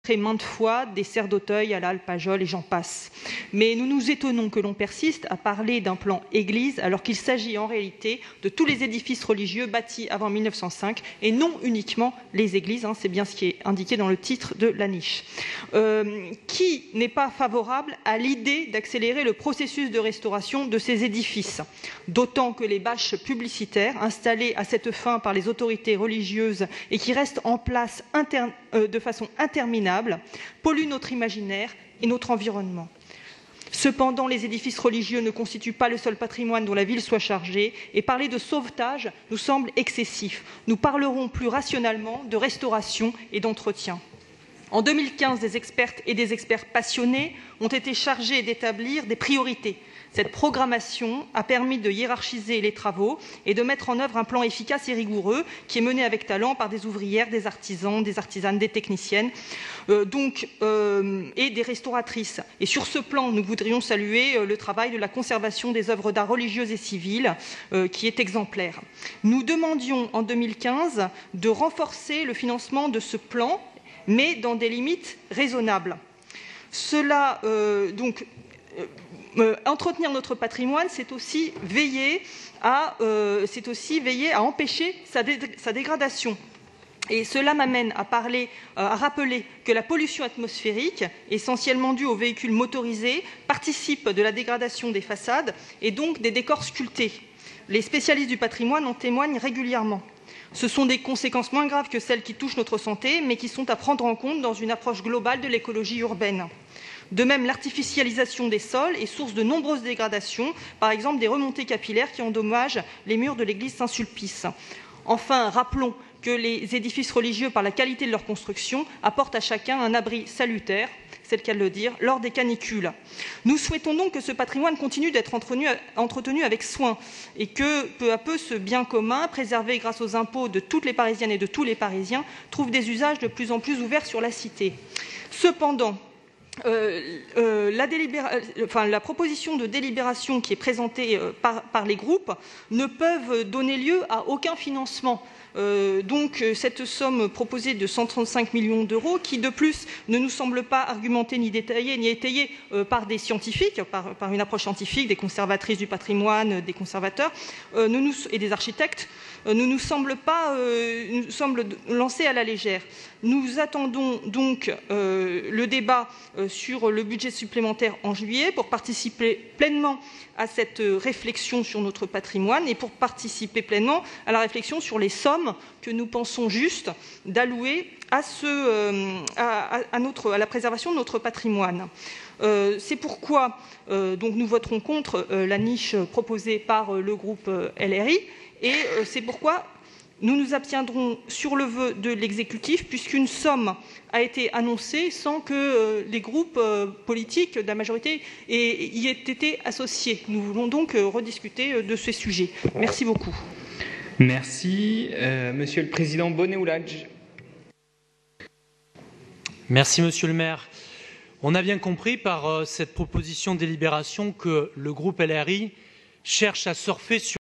illustré maintes fois, des serres d'Auteuil à l'Alpajol et j'en passe. Mais nous nous étonnons que l'on persiste à parler d'un plan église alors qu'il s'agit en réalité de tous les édifices religieux bâtis avant 1905 et non uniquement les églises, c'est bien ce qui est indiqué dans le titre de la niche. Qui n'est pas favorable à l'idée d'accélérer le processus de restauration de ces édifices, d'autant que les bâches publicitaires installées à cette fin par les autorités religieuses et qui restent en place de façon interminable polluent notre imaginaire et notre environnement. Cependant, les édifices religieux ne constituent pas le seul patrimoine dont la ville soit chargée et parler de sauvetage nous semble excessif. Nous parlerons plus rationnellement de restauration et d'entretien. En 2015, des expertes et des experts passionnés ont été chargés d'établir des priorités. Cette programmation a permis de hiérarchiser les travaux et de mettre en œuvre un plan efficace et rigoureux qui est mené avec talent par des ouvrières, des artisans, des artisanes, des techniciennes et des restauratrices. Et sur ce plan, nous voudrions saluer le travail de la conservation des œuvres d'art religieuses et civiles qui est exemplaire. Nous demandions en 2015 de renforcer le financement de ce plan, mais dans des limites raisonnables. Entretenir notre patrimoine, c'est aussi veiller à empêcher sa dégradation. Et cela m'amène à rappeler que la pollution atmosphérique, essentiellement due aux véhicules motorisés, participe de la dégradation des façades et donc des décors sculptés. Les spécialistes du patrimoine en témoignent régulièrement. Ce sont des conséquences moins graves que celles qui touchent notre santé, mais qui sont à prendre en compte dans une approche globale de l'écologie urbaine. De même, l'artificialisation des sols est source de nombreuses dégradations, par exemple des remontées capillaires qui endommagent les murs de l'église Saint-Sulpice. Enfin, rappelons que les édifices religieux, par la qualité de leur construction, apportent à chacun un abri salutaire, c'est le cas de le dire, lors des canicules. Nous souhaitons donc que ce patrimoine continue d'être entretenu avec soin et que, peu à peu, ce bien commun, préservé grâce aux impôts de toutes les Parisiennes et de tous les Parisiens, trouve des usages de plus en plus ouverts sur la cité. Cependant, la proposition de délibération qui est présentée par les groupes ne peuvent donner lieu à aucun financement. Donc cette somme proposée de 135 millions d'euros, qui de plus ne nous semble pas argumentée ni détaillée ni étayée par des scientifiques, par une approche scientifique, des conservatrices du patrimoine, des conservateurs et des architectes, nous semble lancée à la légère. Nous attendons donc le débat sur le budget supplémentaire en juillet pour participer pleinement à cette réflexion sur notre patrimoine et pour participer pleinement à la réflexion sur les sommes que nous pensons juste d'allouer à la préservation de notre patrimoine. C'est pourquoi donc nous voterons contre la niche proposée par le groupe LRI et c'est pourquoi nous nous abstiendrons sur le vœu de l'exécutif, puisqu'une somme a été annoncée sans que les groupes politiques de la majorité y aient été associés. Nous voulons donc rediscuter de ces sujets. Merci beaucoup. Merci. Monsieur le Président Bonnet-Oulage. Merci, Monsieur le maire. On a bien compris par cette proposition de délibération que le groupe LRI cherche à surfer sur